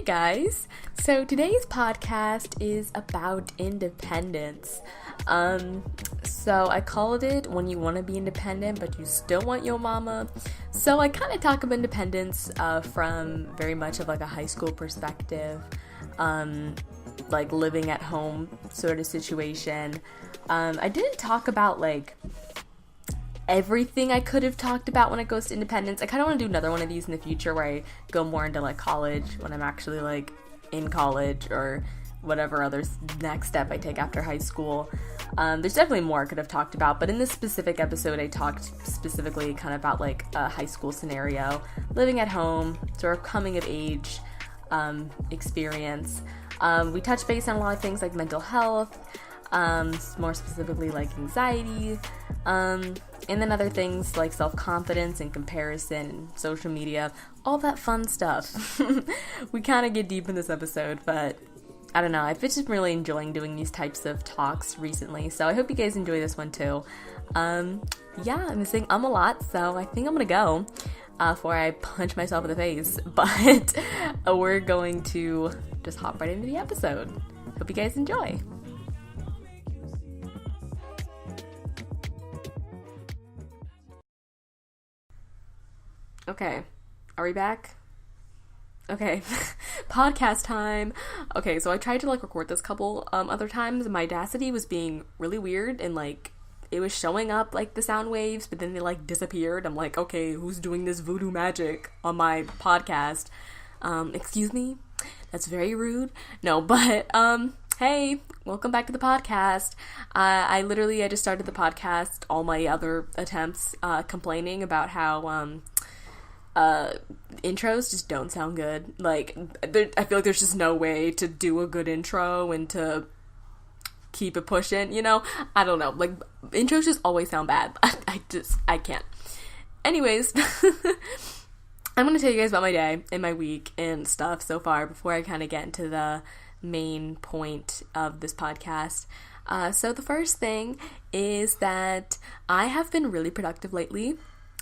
guys, so today's podcast is about independence. So I called it When You Want to Be Independent but You Still Want Your Mama. So I kind of talk about independence from very much of like a high school perspective, like living at home sort of situation. I didn't talk about like everything I could have talked about when it goes to independence. I kind of want to do another one of these in the future where I go more into like college, when I'm actually like in college or whatever other next step I take after high school. There's definitely more I could have talked about, but in this specific episode I talked specifically kind of about like a high school scenario, living at home, sort of coming of age experience. We touched base on a lot of things like mental health, more specifically like anxiety, and then other things like self-confidence and comparison and social media, all that fun stuff. We kind of get deep in this episode, but I don't know, I've been just really enjoying doing these types of talks recently, so I hope you guys enjoy this one too. Yeah, I'm saying a lot, so I think I'm gonna go before I punch myself in the face, but we're going to just hop right into the episode. Hope you guys enjoy. Okay, are we back? Okay, podcast time. Okay, so I tried to like record this couple other times, and my Audacity was being really weird, and like it was showing up like the sound waves, but then they like disappeared. I'm like, okay, who's doing this voodoo magic on my podcast? Excuse me? That's very rude. No, but hey, welcome back to the podcast. I just started the podcast, all my other attempts, complaining about how intros just don't sound good. Like, I feel like there's just no way to do a good intro and to keep it pushing, you know? I don't know. Like, intros just always sound bad. I can't. Anyways, I'm gonna tell you guys about my day and my week and stuff so far before I kind of get into the main point of this podcast. So the first thing is that I have been really productive lately,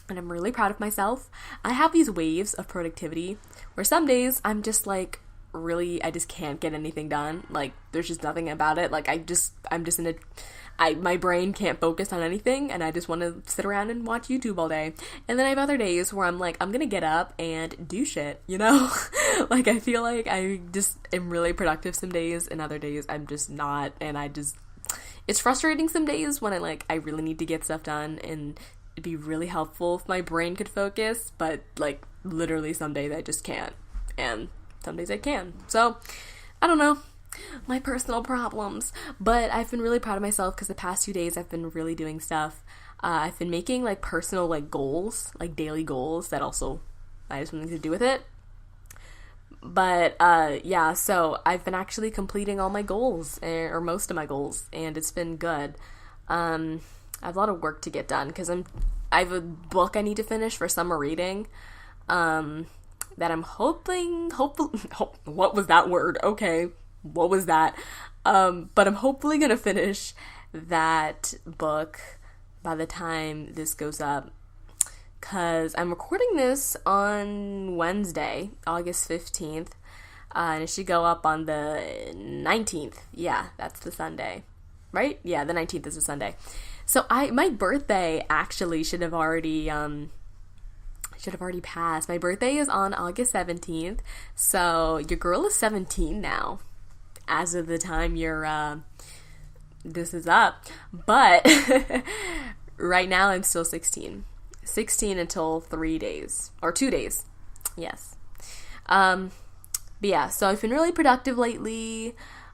and I'm really proud of myself. I have these waves of productivity where some days I'm just like, I just can't get anything done. Like, there's just nothing about it. Like, I'm just my brain can't focus on anything, and I just want to sit around and watch YouTube all day. And then I have other days where I'm like, I'm gonna get up and do shit, you know? Like, I feel like I just am really productive some days, and other days I'm just not, and it's frustrating some days when I really need to get stuff done, and it'd be really helpful if my brain could focus, but like literally some days I just can't, and some days I can. So I don't know, my personal problems, but I've been really proud of myself because the past 2 days I've been really doing stuff. I've been making like personal like goals, like daily goals that also I have something to do with it. But yeah, so I've been actually completing all my goals, or most of my goals, and it's been good. I have a lot of work to get done because I have a book I need to finish for summer reading, that I'm hopefully, what was that word? Okay, what was that? But I'm hopefully gonna finish that book by the time this goes up, because I'm recording this on Wednesday, August 15th, and it should go up on the 19th. Yeah, that's the Sunday, right? Yeah, the 19th is a Sunday. So my birthday actually should have already passed. My birthday is on August 17th, so your girl is 17 now, as of the time this is up. But right now I'm still 16 until 3 days, or 2 days, yes. But yeah, so I've been really productive lately.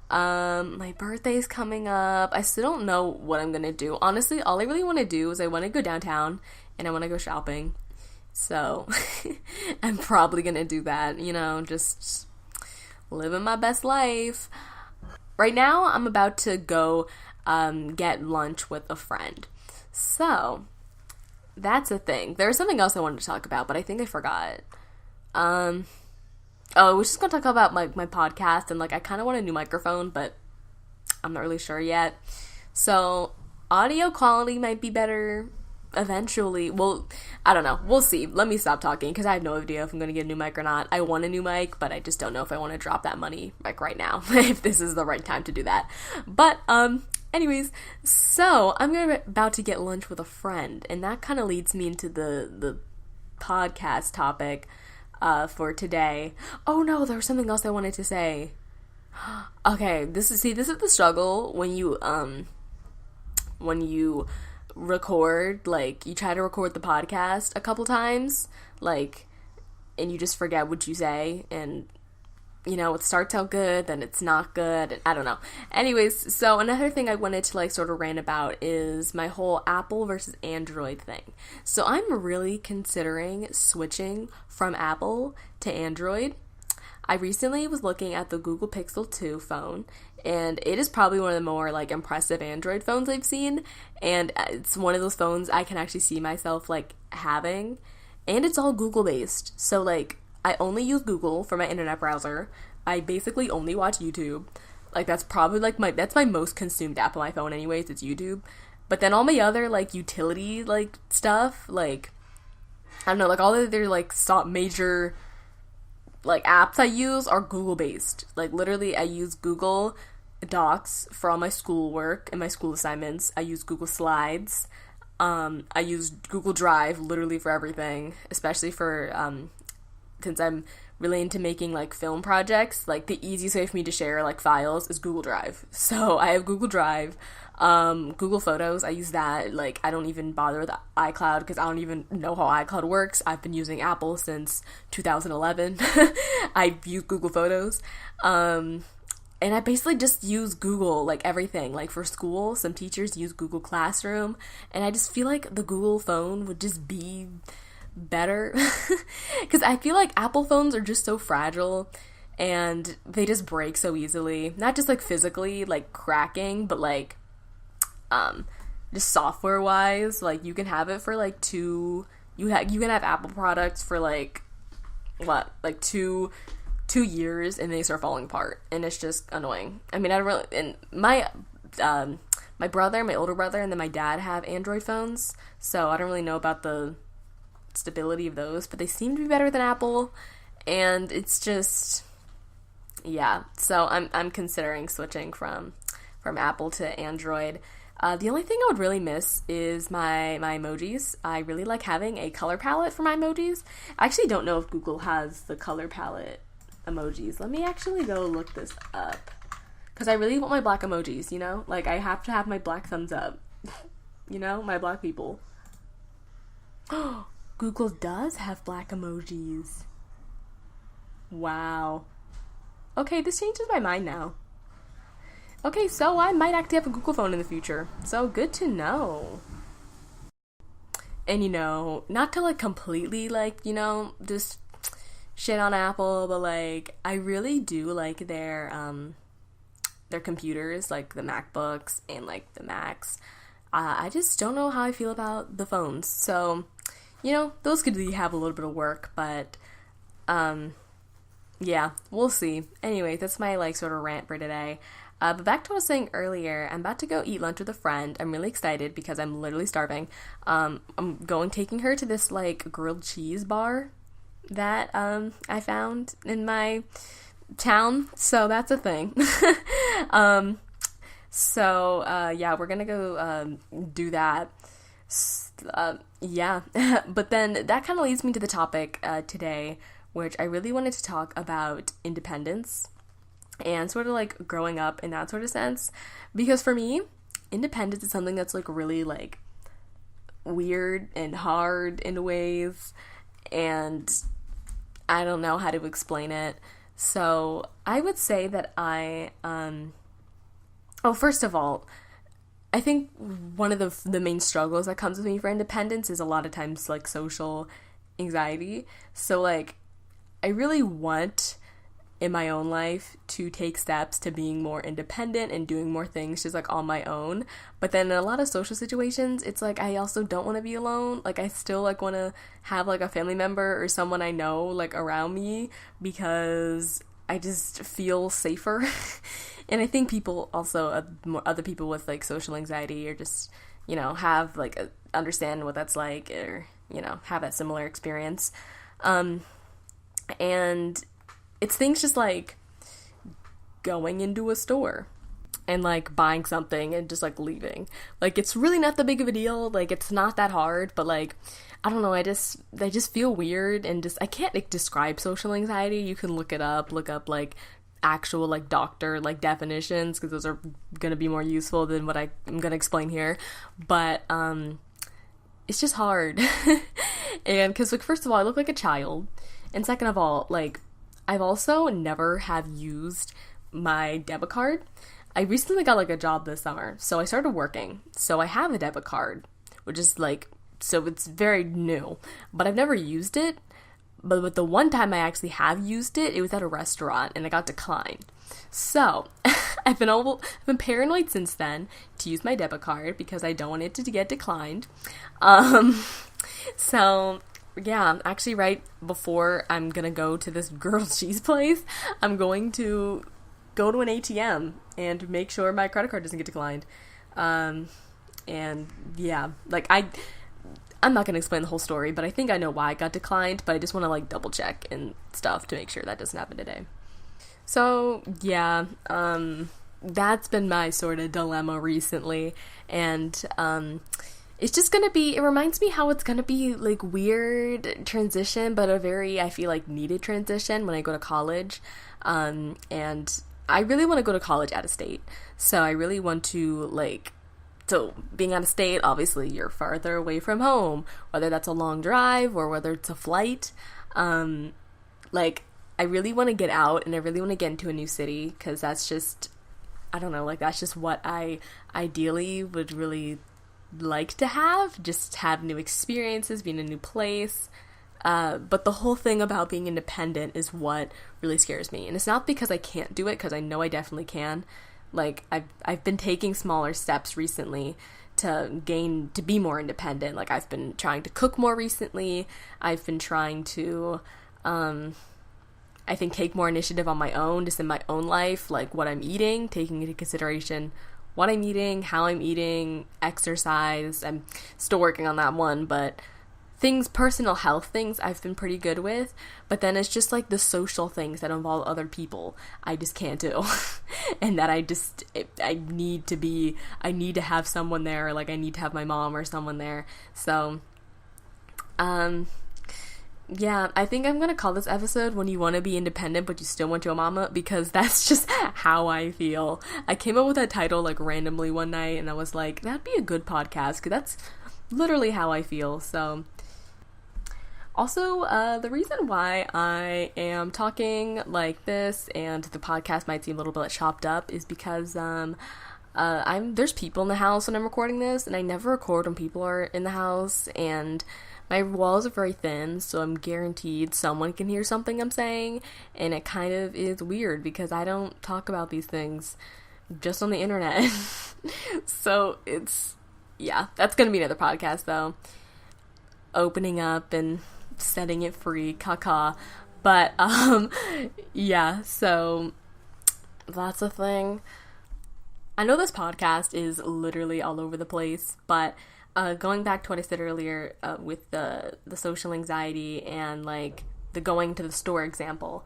My birthday's coming up. I still don't know what I'm gonna do. Honestly, all I really want to do is I want to go downtown and I want to go shopping. So I'm probably gonna do that, you know, just living my best life. Right now, I'm about to go get lunch with a friend. So that's a thing. There's something else I wanted to talk about, but I think I forgot. Oh, we're just gonna talk about my podcast, and like I kind of want a new microphone, but I'm not really sure yet. So audio quality might be better eventually, well, I don't know. We'll see. Let me stop talking because I have no idea if I'm going to get a new mic or not. I want a new mic, but I just don't know if I want to drop that money like right now, if this is the right time to do that. But, anyways, so I'm about to get lunch with a friend, and that kind of leads me into the podcast topic for today. Oh no, there was something else I wanted to say. Okay, this is the struggle when you record, like, you try to record the podcast a couple times, like, and you just forget what you say, and, you know, it starts out good, then it's not good, and I don't know. Anyways, so another thing I wanted to, like, sort of rant about is my whole Apple versus Android thing. So I'm really considering switching from Apple to Android. I recently was looking at the Google Pixel 2 phone, and it is probably one of the more, like, impressive Android phones I've seen, and it's one of those phones I can actually see myself, like, having, and it's all Google-based. So, like, I only use Google for my internet browser. I basically only watch YouTube. Like, that's probably, like, that's my most consumed app on my phone anyways, it's YouTube. But then all my other, like, utility, like, stuff, like, I don't know, like, all the other, like, major, like, apps I use are Google-based. Like, literally, I use Google Docs for all my schoolwork and my school assignments. I use Google Slides. I use Google Drive literally for everything, especially for, since I'm really into making, like, film projects. Like, the easiest way for me to share, like, files is Google Drive. So I have Google Drive. Google Photos, I use that. Like, I don't even bother with iCloud because I don't even know how iCloud works. I've been using Apple since 2011. I use Google Photos. And I basically just use Google, like, everything. Like, for school, some teachers use Google Classroom, and I just feel like the Google phone would just be better. Because I feel like Apple phones are just so fragile, and they just break so easily. Not just, like, physically, like, cracking, but, like, just software-wise. Like, you can have it for, like, you can have Apple products for, like, what, like, two years, and they start falling apart, and it's just annoying. I mean, I don't really, and my brother, my older brother, and then my dad have Android phones, so I don't really know about the stability of those, but they seem to be better than Apple, and it's just, yeah, so I'm considering switching from Apple to Android. The only thing I would really miss is my emojis. I really like having a color palette for my emojis. I actually don't know if Google has the color palette emojis. Let me actually go look this up, because I really want my black emojis, you know? Like, I have to have my black thumbs up, you know? My black people. Google does have black emojis. Wow. Okay, this changes my mind now. Okay, so I might actually have a Google phone in the future. So, good to know. And, you know, not to, like, completely, like, you know, just shit on Apple, but, like, I really do like their computers, like the MacBooks and, like, the Macs. I just don't know how I feel about the phones. So, you know, those could have a little bit of work, but, yeah, we'll see. Anyway, that's my, like, sort of rant for today. But back to what I was saying earlier, I'm about to go eat lunch with a friend. I'm really excited because I'm literally starving. I'm taking her to this, like, grilled cheese bar that I found in my town, so that's a thing. Yeah, we're gonna go do that. Yeah, but then that kind of leads me to the topic today, which I really wanted to talk about independence and sort of, like, growing up in that sort of sense, because for me, independence is something that's, like, really, like, weird and hard in ways, and I don't know how to explain it. So I would say that first of all, I think one of the main struggles that comes with me for independence is a lot of times, like, social anxiety. So, like, I really want in my own life to take steps to being more independent and doing more things just, like, on my own. But then in a lot of social situations, it's like I also don't want to be alone. Like, I still, like, want to have, like, a family member or someone I know, like, around me, because I just feel safer. And I think people also, other people with, like, social anxiety are just, have like understand what that's like, or have that similar experience. And it's things just like going into a store and like buying something and just like leaving. Like, it's really not that big of a deal. Like, it's not that hard, but like, I don't know, they just feel weird, and just I can't like describe social anxiety. You can look up like actual like doctor like definitions, because those are gonna be more useful than what I'm gonna explain here. But it's just hard. And because, like, first of all, I look like a child, and second of all, like, I've also never have used my debit card. I recently got like a job this summer, so I started working, so I have a debit card, which is like, so it's very new, but I've never used it. But the one time I actually have used it, it was at a restaurant, and I got declined. So I've been paranoid since then to use my debit card, because I don't want it to get declined. So yeah, actually right before I'm gonna go to this grilled cheese place, I'm going to go to an ATM and make sure my credit card doesn't get declined. And yeah, like I'm not going to explain the whole story, but I think I know why it got declined, but I just want to like double check and stuff to make sure that doesn't happen today. So yeah, that's been my sort of dilemma recently, and it's just going to be, it reminds me how it's going to be like weird transition, but a very, I feel like, needed transition when I go to college. And I really want to go to college out of state, so I really want to like, so being out of state, obviously you're farther away from home, whether that's a long drive or whether it's a flight. Like, I really want to get out, and I really want to get into a new city, because that's just, I don't know, like, that's just what I ideally would really like to have, just have new experiences, be in a new place. But the whole thing about being independent is what really scares me. And it's not because I can't do it, because I know I definitely can. Like, I've been taking smaller steps recently to be more independent. Like, I've been trying to cook more recently. I've been trying to, I think, take more initiative on my own, just in my own life, like what I'm eating, taking into consideration what I'm eating, how I'm eating, exercise. I'm still working on that one, but personal health things I've been pretty good with, but then it's just like the social things that involve other people I just can't do. And that I need to have someone there, like I need to have my mom or someone there. So yeah, I think I'm gonna call this episode "When You Want to Be Independent But You Still Want Your Mama," because that's just how I feel. I came up with that title like randomly one night, and I was like, that'd be a good podcast, because that's literally how I feel. So also, the reason why I am talking like this and the podcast might seem a little bit chopped up is because there's people in the house when I'm recording this, and I never record when people are in the house, and my walls are very thin, so I'm guaranteed someone can hear something I'm saying, and it kind of is weird because I don't talk about these things just on the internet. So that's gonna be another podcast though. Opening up and setting it free, caca. But yeah, so that's a thing. I know this podcast is literally all over the place, but going back to what I said earlier with the social anxiety and like the going to the store example,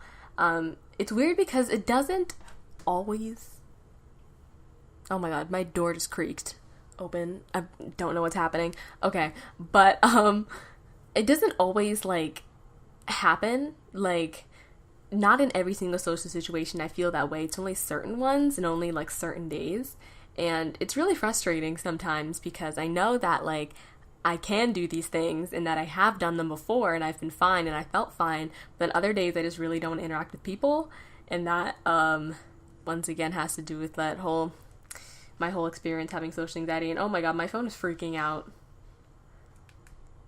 it's weird because it doesn't always. Oh my god, my door just creaked open. I don't know what's happening. Okay, but it doesn't always like happen. Like, not in every single social situation I feel that way. It's only certain ones and only like certain days. And it's really frustrating sometimes because I know that like I can do these things and that I have done them before and I've been fine and I felt fine. But other days I just really don't interact with people. And that once again has to do with my whole experience having social anxiety. And oh my god, my phone is freaking out.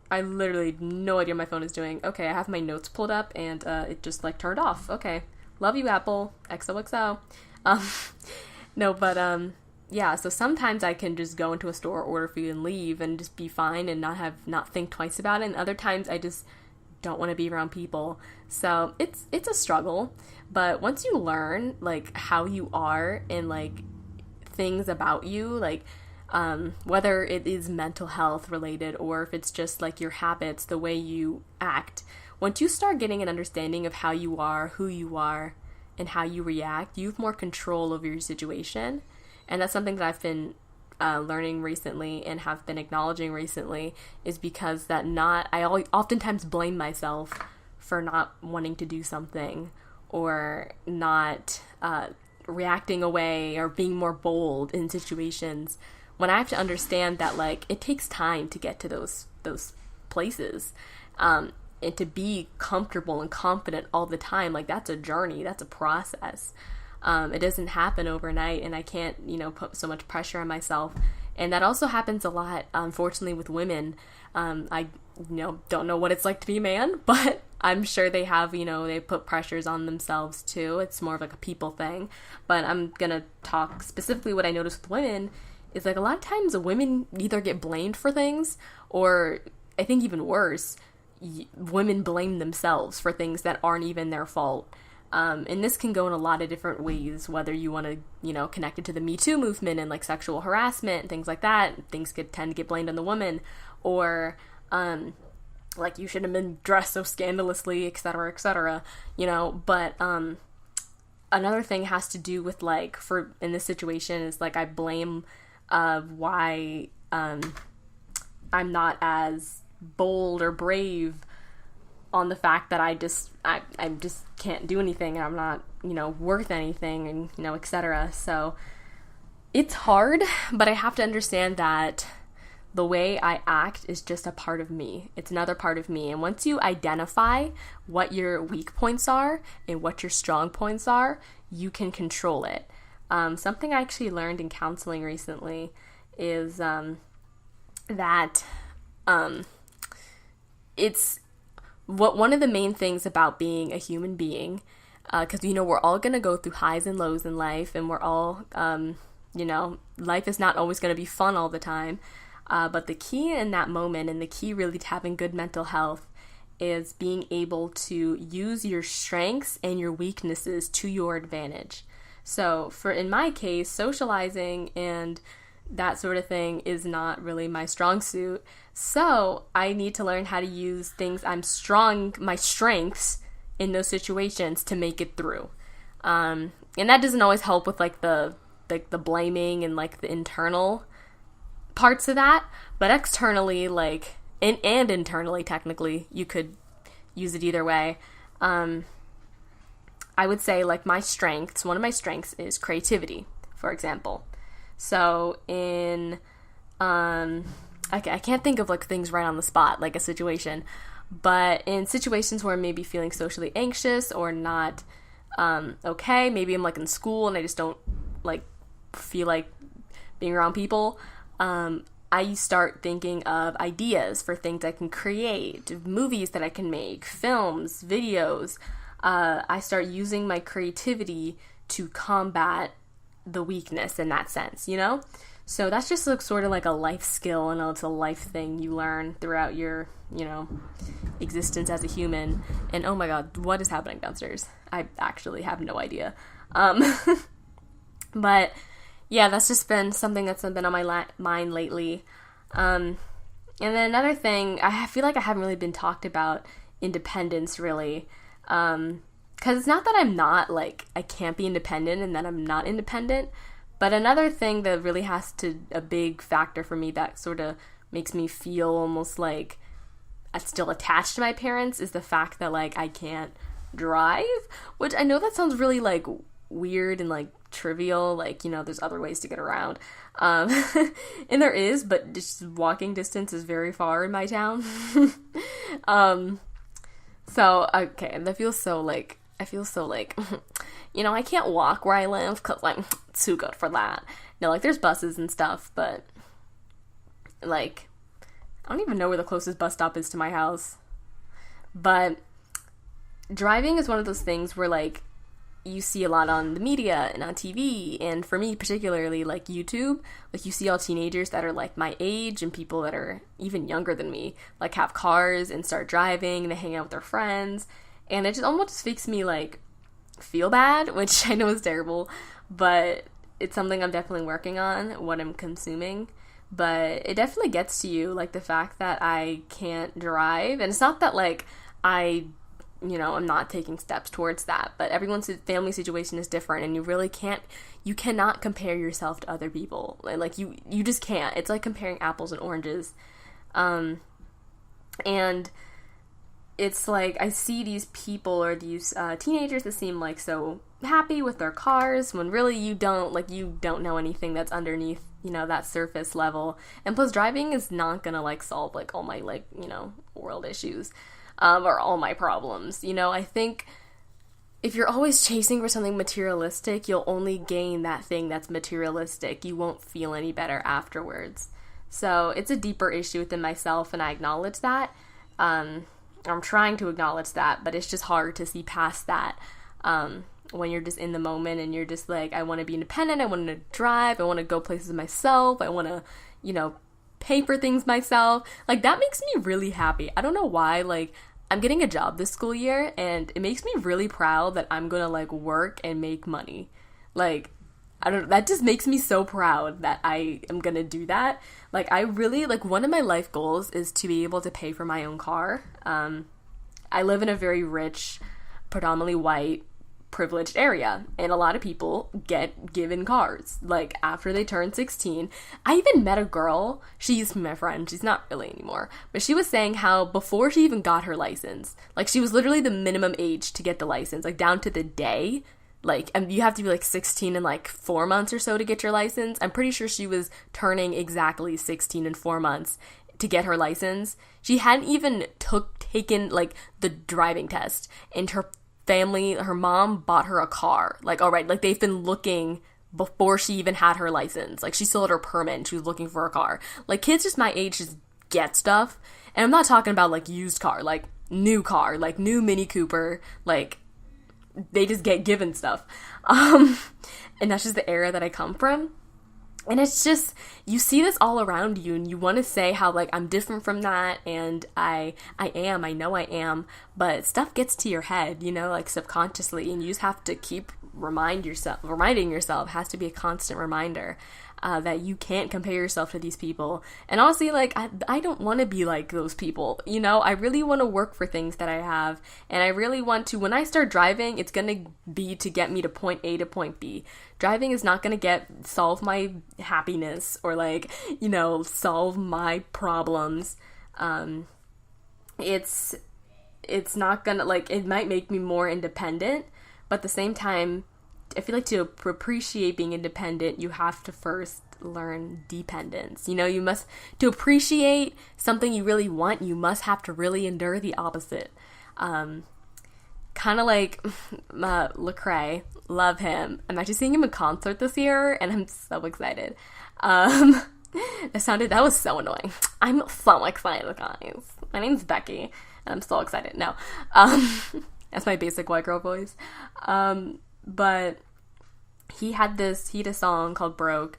I literally no idea what my phone is doing. Okay, I have my notes pulled up and it just like turned off. Okay. Love you, Apple. XOXO. No, but yeah, so sometimes I can just go into a store, order food, and leave and just be fine and not think twice about it. And other times I just don't want to be around people. So it's a struggle. But once you learn like how you are and like things about you, like whether it is mental health related or if it's just like your habits, the way you act. Once you start getting an understanding of how you are, who you are, and how you react, you have more control over your situation. And that's something that I've been learning recently and have been acknowledging recently, is because I oftentimes blame myself for not wanting to do something or not reacting away or being more bold in situations, when I have to understand that like it takes time to get to those places, and to be comfortable and confident all the time. Like that's a journey, that's a process. It doesn't happen overnight, and I can't, put so much pressure on myself. And that also happens a lot, unfortunately, with women. I, don't know what it's like to be a man, but I'm sure they have, they put pressures on themselves too. It's more of like a people thing. But I'm going to talk specifically what I notice with women is like a lot of times women either get blamed for things, or I think even worse, women blame themselves for things that aren't even their fault. And this can go in a lot of different ways, whether you want to, connect it to the Me Too movement and like sexual harassment and things like that. Things tend to get blamed on the woman, or, like you shouldn't have been dressed so scandalously, etc., etc., but, another thing has to do with like, in this situation is like, I blame, why, I'm not as bold or brave on the fact that I just can't do anything, and I'm not, worth anything, and, etc. So it's hard, but I have to understand that the way I act is just a part of me. It's another part of me. And once you identify what your weak points are and what your strong points are, you can control it. Something I actually learned in counseling recently is that it's one of the main things about being a human being, because we're all going to go through highs and lows in life, and we're all life is not always going to be fun all the time, but the key in that moment, and the key really to having good mental health, is being able to use your strengths and your weaknesses to your advantage. So in my case, socializing and that sort of thing is not really my strong suit. So I need to learn how to use my strengths in those situations to make it through. And that doesn't always help with like the blaming and like the internal parts of that, but externally, like, and internally, technically, you could use it either way. I would say like one of my strengths is creativity, for example. So I can't think of like things right on the spot, like a situation, but in situations where I'm maybe feeling socially anxious or not okay, maybe I'm like in school and I just don't like feel like being around people, I start thinking of ideas for things I can create, movies that I can make, films, videos. I start using my creativity to combat the weakness in that sense, So that's just like sort of like a life skill, and it's a life thing you learn throughout your, existence as a human. And oh my God, what is happening downstairs? I actually have no idea. But yeah, that's just been something that's been on my mind lately. And then another thing, I feel like I haven't really been talked about independence really. Because it's not that I'm not, like, I can't be independent and that I'm not independent, but another thing that really a big factor for me that sort of makes me feel almost like I'm still attached to my parents is the fact that, like, I can't drive, which I know that sounds really, like, weird and, like, trivial, like, there's other ways to get around, and there is, but just walking distance is very far in my town. So, okay, and I feel so like, I can't walk where I live because I'm too good for that. Like, there's buses and stuff, but, like, I don't even know where the closest bus stop is to my house. But driving is one of those things where, like, you see a lot on the media and on TV, and for me particularly, like, YouTube, like, you see all teenagers that are, like, my age and people that are even younger than me, like, have cars and start driving, and they hang out with their friends, and it just almost makes me, like, feel bad, which I know is terrible, but it's something I'm definitely working on, what I'm consuming. But it definitely gets to you, like the fact that I can't drive. And it's not that like I'm not taking steps towards that, but everyone's family situation is different, and you cannot compare yourself to other people. Like you just can't. It's like comparing apples and oranges. And it's like I see these people or these teenagers that seem like so happy with their cars when really you don't know anything that's underneath, that surface level. And plus driving is not gonna like solve like all my world issues or all my problems. I think if you're always chasing for something materialistic, you'll only gain that thing that's materialistic. You won't feel any better afterwards. So it's a deeper issue within myself, and I acknowledge that. I'm trying to acknowledge that, but it's just hard to see past that when you're just in the moment and you're just like, I want to be independent, I want to drive, I want to go places myself, I want to, pay for things myself. Like, that makes me really happy. I don't know why, like, I'm getting a job this school year, and it makes me really proud that I'm gonna, like, work and make money. Like, that just makes me so proud that I am gonna do that. Like, I really, like, one of my life goals is to be able to pay for my own car. I live in a very rich, predominantly white, privileged area, and a lot of people get given cars, like, after they turn 16. I even met a girl, she used to be my friend, she's not really anymore, but she was saying how before she even got her license, like, she was literally the minimum age to get the license, like, down to the day. Like, and you have to be like 16 in like 4 months or so to get your license. I'm pretty sure she was turning exactly 16 in 4 months to get her license. She hadn't even taken like the driving test, and her family, her mom bought her a car. Like, all right, like they've been looking before she even had her license. Like, she still had her permit and she was looking for a car. Like, kids just my age just get stuff. And I'm not talking about like used car, like new car, like new Mini Cooper, like they just get given stuff. And that's just the era that I come from. And it's just, you see this all around you, and you want to say how, like, I'm different from that, and I know I am, but stuff gets to your head, like, subconsciously, and you just have to keep reminding yourself, has to be a constant reminder, that you can't compare yourself to these people. And honestly, like, I don't want to be like those people, I really want to work for things that I have, and I really want to, when I start driving, it's going to be to get me to point A to point B. Driving is not going to solve my happiness or, like, solve my problems. It's not going to, like, it might make me more independent, but at the same time, I feel like to appreciate being independent, you have to first learn dependence. You must, to appreciate something you really want, you must have to really endure the opposite. Kind of like Lecrae, love him. I'm actually seeing him in concert this year, and I'm so excited. That was so annoying. I'm so excited, guys. My name's Becky, and I'm so excited. No, that's my basic white girl voice. But he had a song called Broke,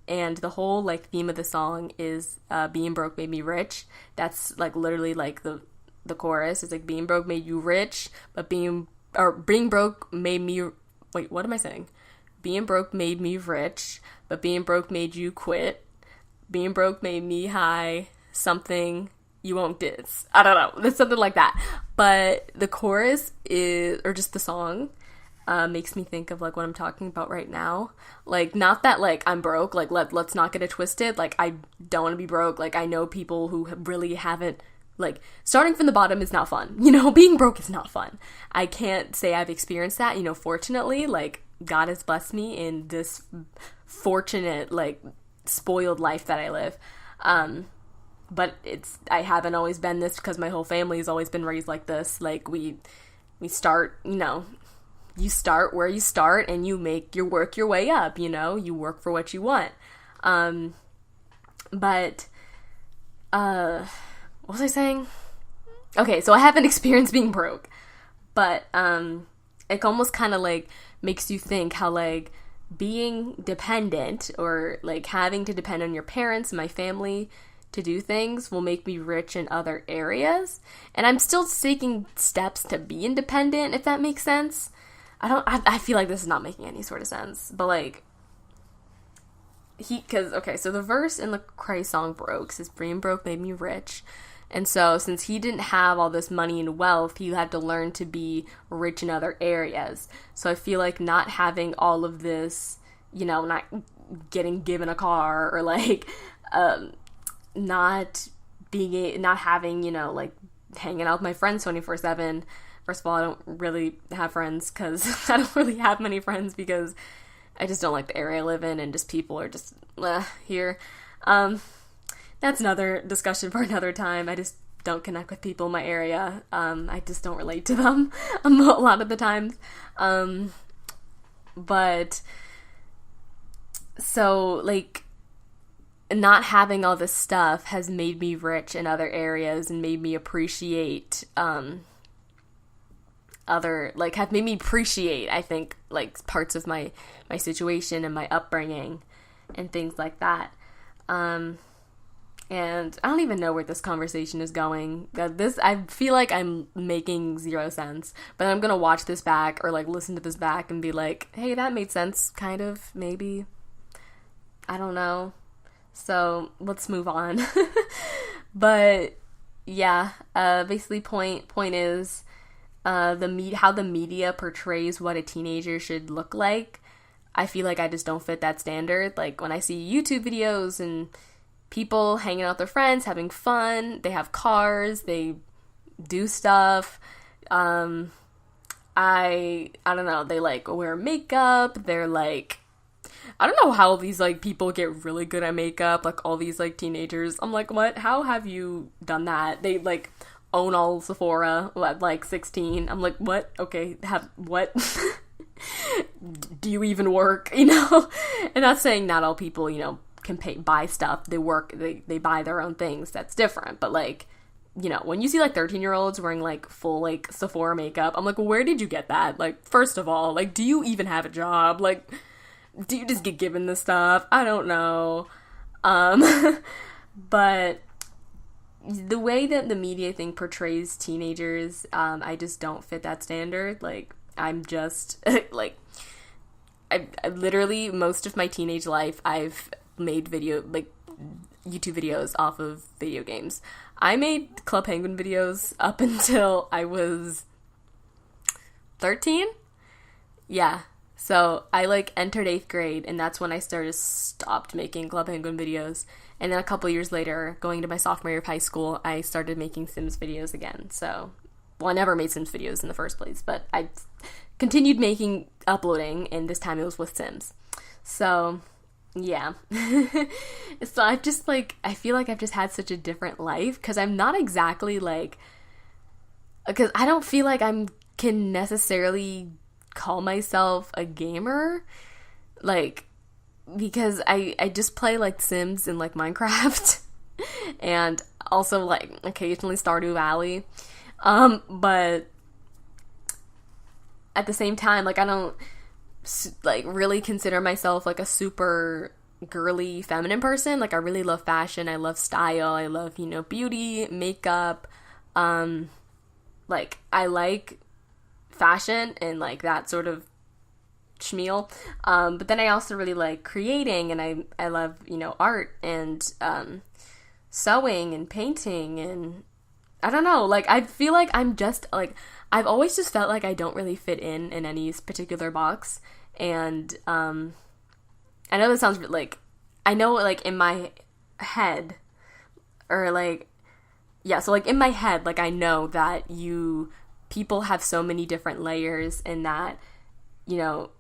and the whole, like, theme of the song is being broke made me rich. That's, like, literally, like, the chorus is, like, being broke made you rich, but being broke made me, wait, what am I saying? Being broke made me rich, but being broke made you quit. Being broke made me high, something you won't diss. I don't know. It's something like that. But the chorus is, or just the song, makes me think of, like, what I'm talking about right now. Like, not that, like, I'm broke, like, let's not get it twisted. Like, I don't want to be broke. Like, I know people who really haven't, like, starting from the bottom is not fun. Being broke is not fun. I can't say I've experienced that. Fortunately, like, God has blessed me in this fortunate, like, spoiled life that I live. But I haven't always been this, because my whole family has always been raised like this. Like, we start, you start where you start, and you work your way up, you work for what you want. But, what was I saying? Okay, so I haven't experienced being broke, but, it almost kind of, like, makes you think how, like, being dependent, or, like, having to depend on your parents and my family to do things will make me rich in other areas, and I'm still taking steps to be independent, if that makes sense. I feel like this is not making any sort of sense, but, like, so the verse in the Cray song broke, says being broke made me rich. And so since he didn't have all this money and wealth, he had to learn to be rich in other areas. So I feel like not having all of this, you know, not getting given a car, or like not having, you know, like hanging out with my friends 24/7. First of all, I don't really have friends because I don't really have many friends because I just don't like the area I live in, and just people are just here. That's another discussion for another time. I just don't connect with people in my area. I just don't relate to them a lot of the times. But so like not having all this stuff has made me rich in other areas and made me appreciate have made me appreciate, I think, like parts of my situation and my upbringing and things like that. And I don't even know where this conversation is going. I feel like I'm making zero sense, but I'm gonna watch this back or like listen to this back and be like, hey, that made sense, kind of, maybe. I don't know. So let's move on. But yeah, basically point is how the media portrays what a teenager should look like. I feel like I just don't fit that standard. Like when I see YouTube videos and people hanging out with their friends, having fun, they have cars, they do stuff. I don't know, they like wear makeup, they're like, I don't know how these like people get really good at makeup, like all these like teenagers. I'm like, what? How have you done that? They like own all Sephora at like 16. I'm like, what? Okay, what? Do you even work? You know? And not saying not all people, you know, can buy stuff. They work, they buy their own things. That's different. But like, you know, when you see like 13-year-olds wearing like full like Sephora makeup, I'm like, well, where did you get that? Like, first of all, like, do you even have a job? Like, do you just get given this stuff? I don't know. But the way that the media thing portrays teenagers, I just don't fit that standard. Like, I'm just like, I literally most of my teenage life I've made YouTube videos off of video games. I made Club Penguin videos up until I was 13. Yeah. So I like entered 8th grade, and that's when I stopped making Club Penguin videos. And then a couple years later, going to my sophomore year of high school, I started making Sims videos again. So, well, I never made Sims videos in the first place, but I continued uploading, and this time it was with Sims. So, yeah. So I've just like, I feel like I've just had such a different life, because I'm not exactly like, because I don't feel like can necessarily call myself a gamer, like, because I just play like Sims and like Minecraft and also like occasionally Stardew Valley, but at the same time, like, I don't like really consider myself like a super girly feminine person. Like, I really love fashion, I love style, I love, you know, beauty, makeup, like, I like fashion and like that sort of schmeal, but then I also really like creating, and I love, you know, art and sewing and painting, and I don't know, like, I feel like I'm just like, I've always just felt like I don't really fit in any particular box. And I know this sounds like, I know like in my head, or like, yeah, so like in my head, like, I know that people have so many different layers, and that, you know,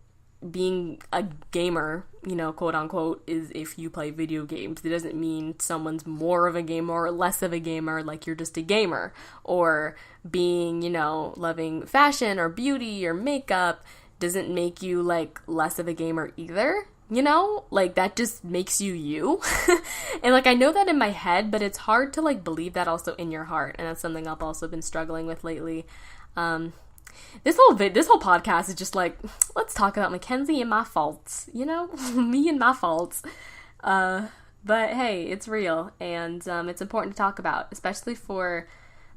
being a gamer, you know, quote unquote, is if you play video games. It doesn't mean someone's more of a gamer or less of a gamer, like you're just a gamer. Or being, you know, loving fashion or beauty or makeup doesn't make you like less of a gamer either, you know? Like, that just makes you you. And like, I know that in my head, but it's hard to like believe that also in your heart, and that's something I've also been struggling with lately. This whole podcast is just like, let's talk about Mackenzie and my faults, you know? Me and my faults. But hey, it's real, and it's important to talk about, especially for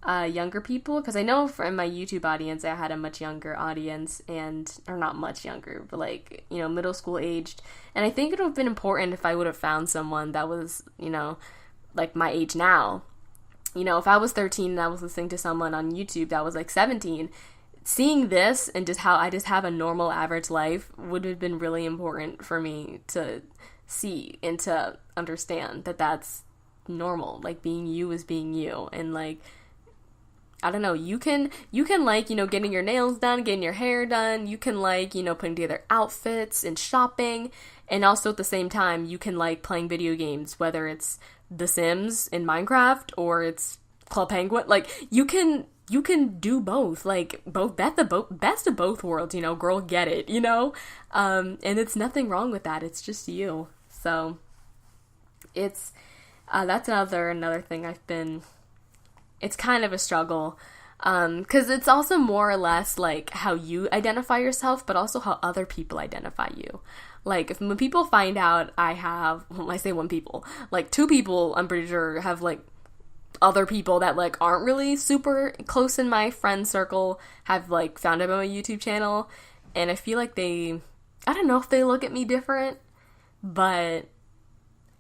younger people, because I know from my YouTube audience I had a much younger audience, or not much younger, but like, you know, middle school aged, and I think it would have been important if I would have found someone that was, you know, like my age now. You know, if I was 13 and I was listening to someone on YouTube that was like 17, seeing this and just how I just have a normal average life would have been really important for me to see and to understand that that's normal. Like, being you is being you, and like, I don't know, you can like, you know, getting your nails done, getting your hair done, you can like, you know, putting together outfits and shopping, and also at the same time you can like playing video games, whether it's The Sims in Minecraft or it's Club Penguin. Like, you can do both, like best of both worlds, you know, girl, get it, you know, and it's nothing wrong with that. It's just you. So it's that's another thing it's kind of a struggle, because it's also more or less like how you identify yourself, but also how other people identify you. Like, when people find out I say one people, like two people, I'm pretty sure have like other people that like aren't really super close in my friend circle have like found out about my YouTube channel, and I feel like I don't know if they look at me different, but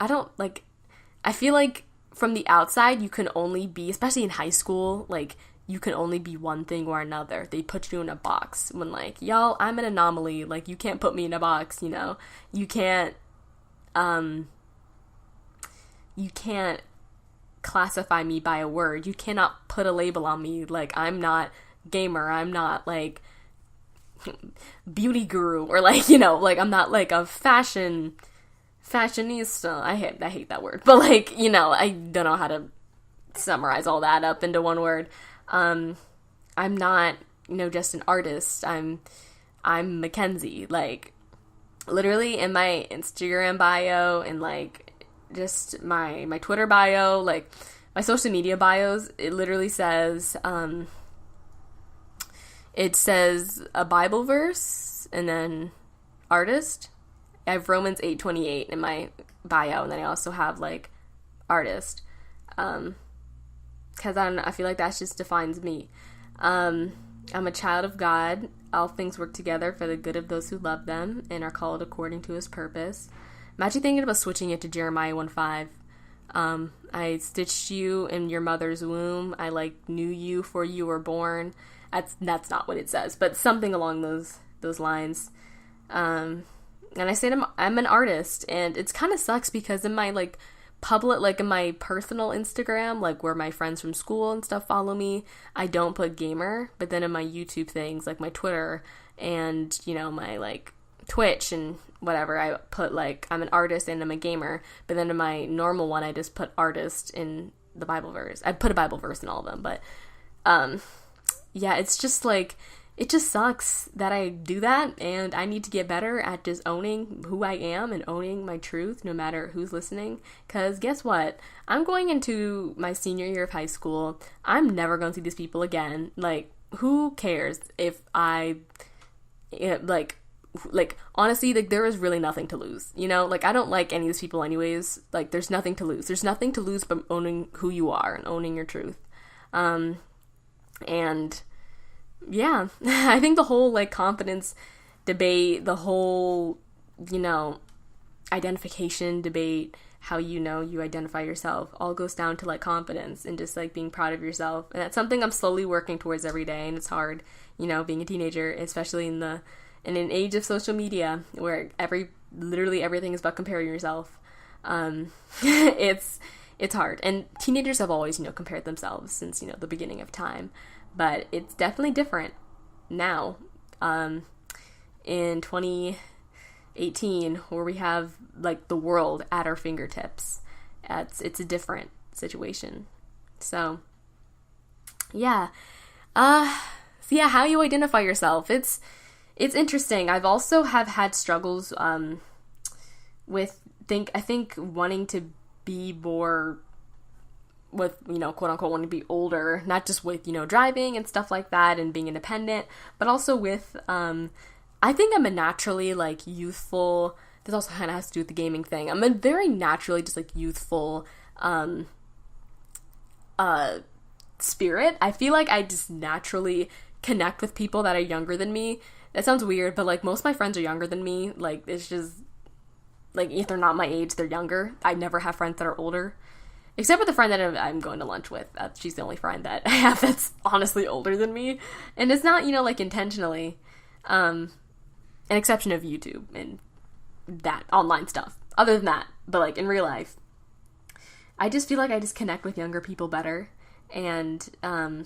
I feel like from the outside you can only be, especially in high school, like you can only be one thing or another. They put you in a box when like, y'all, I'm an anomaly, like you can't put me in a box, you know, you can't classify me by a word. You cannot put a label on me. Like, I'm not gamer. I'm not like beauty guru, or like, you know, like I'm not like a fashionista. I hate that word, but like, you know, I don't know how to summarize all that up into one word. I'm not, you know, just an artist. I'm Mackenzie. Like, literally in my Instagram bio and like just my Twitter bio, like my social media bios, it literally says a Bible verse and then artist. I have Romans 8:28 in my bio, and then I also have like artist, because I feel like that just defines me. I'm a child of God. All things work together for the good of those who love them and are called according to his purpose. I'm actually thinking about switching it to Jeremiah 1:5. I stitched you in your mother's womb. I like knew you before you were born. That's not what it says, but something along those lines. And I said I'm an artist, and it's kind of sucks because in my like public, like in my personal Instagram, like where my friends from school and stuff follow me, I don't put gamer, but then in my YouTube things, like my Twitter and, you know, my like Twitch and whatever, I put like I'm an artist and I'm a gamer, but then in my normal one I just put artist in the Bible verse. I put a Bible verse in all of them, but yeah, it's just like, it just sucks that I do that, and I need to get better at just owning who I am and owning my truth no matter who's listening, because guess what? I'm going into my senior year of high school. I'm never going to see these people again. Like, who cares if like honestly, like there is really nothing to lose, you know? Like, I don't like any of these people anyways. Like, there's nothing to lose. There's nothing to lose but owning who you are and owning your truth. And yeah, I think the whole like confidence debate, the whole, you know, identification debate, how you know you identify yourself, all goes down to like confidence and just like being proud of yourself. And that's something I'm slowly working towards every day, and it's hard, you know, being a teenager, especially in an age of social media where literally everything is about comparing yourself. It's hard, and teenagers have always, you know, compared themselves since, you know, the beginning of time. But it's definitely different now, in 2018, where we have like the world at our fingertips. It's a different situation. So yeah, how you identify yourself. It's interesting. I've also had struggles with I think wanting to be more with, you know, quote unquote, wanting to be older, not just with, you know, driving and stuff like that and being independent, but also with, I think I'm a naturally like youthful, this also kind of has to do with the gaming thing. I'm a very naturally just like youthful, spirit. I feel like I just naturally connect with people that are younger than me. That sounds weird, but like most of my friends are younger than me. Like it's just like if they're not my age, they're younger. I never have friends that are older. Except for the friend that I'm going to lunch with. She's the only friend that I have that's honestly older than me. And it's not, like, intentionally. An exception of YouTube and that online stuff. Other than that, but, like, in real life, I just feel like I just connect with younger people better. And, I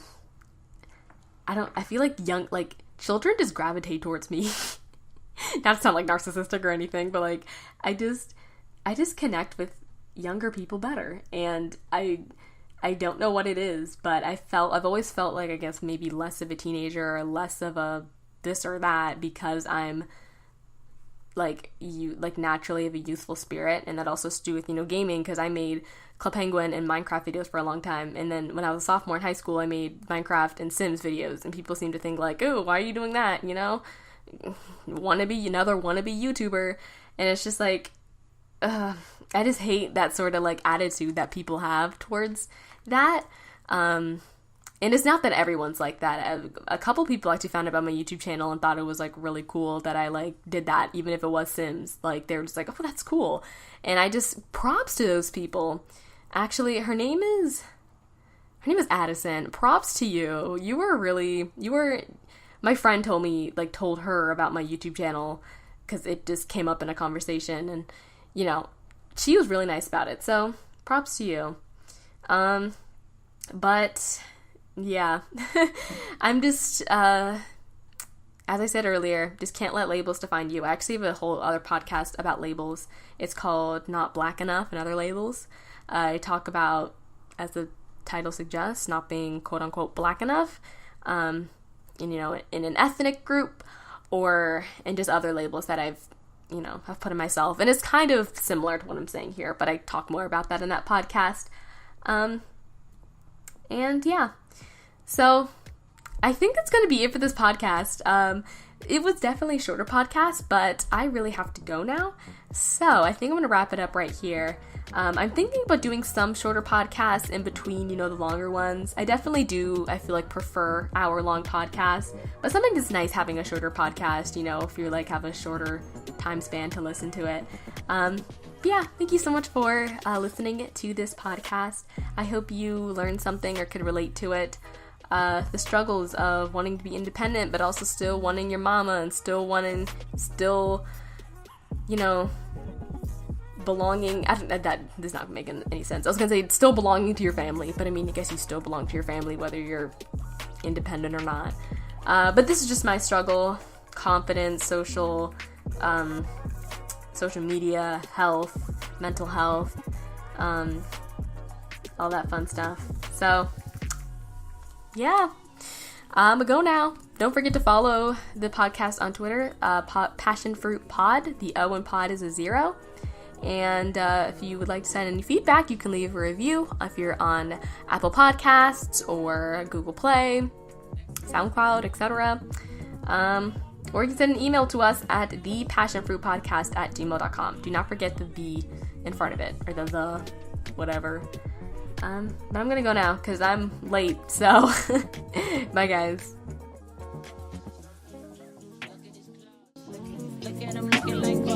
feel like children just gravitate towards me. Not to sound, like, narcissistic or anything, but, like, I just connect with younger people better, and I don't know what it is, but I've always felt like, I guess, maybe less of a teenager or less of a this or that because I'm naturally have a youthful spirit, and that also has to do with, gaming, because I made Club Penguin and Minecraft videos for a long time, and then when I was a sophomore in high school, I made Minecraft and Sims videos, and people seem to think like, oh, why are you doing that, another wannabe YouTuber, and it's just like, I just hate that sort of, like, attitude that people have towards that, and it's not that everyone's like that. A couple people actually found out about my YouTube channel and thought it was, like, really cool that I, like, did that, even if it was Sims. Like, they were just like, oh, that's cool, and I just, props to those people. Actually, her name is Addison. Props to you. My friend told her about my YouTube channel, because it just came up in a conversation, and, she was really nice about it, so props to you. But, yeah, I'm just, as I said earlier, just can't let labels define you. I actually have a whole other podcast about labels. It's called Not Black Enough and Other Labels. I talk about, as the title suggests, not being quote-unquote black enough, in an ethnic group, or in just other labels that I've put in myself. And it's kind of similar to what I'm saying here, but I talk more about that in that podcast. And yeah. So I think that's going to be it for this podcast. It was definitely a shorter podcast, but I really have to go now. So I think I'm going to wrap it up right here. I'm thinking about doing some shorter podcasts in between, the longer ones. I definitely do, I feel like, prefer hour-long podcasts, but sometimes it's nice having a shorter podcast, if you have a shorter time span to listen to it. Yeah, thank you so much for listening to this podcast. I hope you learned something or could relate to it. The struggles of wanting to be independent, but also still wanting your mama and still belonging. That does not make any sense. I was gonna say still belonging to your family, but I guess you still belong to your family whether you're independent or not. But this is just my struggle, confidence, social media, health, mental health, all that fun stuff. So, yeah. I'm gonna go now. Don't forget to follow the podcast on Twitter, PassionFruit Pod. The O in pod is a 0. And if you would like to send any feedback, you can leave a review if you're on Apple Podcasts or Google Play, SoundCloud, etc. Or you can send an email to us at thepassionfruitpodcast@gmail.com. Do not forget the V in front of it, or the whatever. But I'm gonna go now because I'm late, so bye guys. Look at him looking like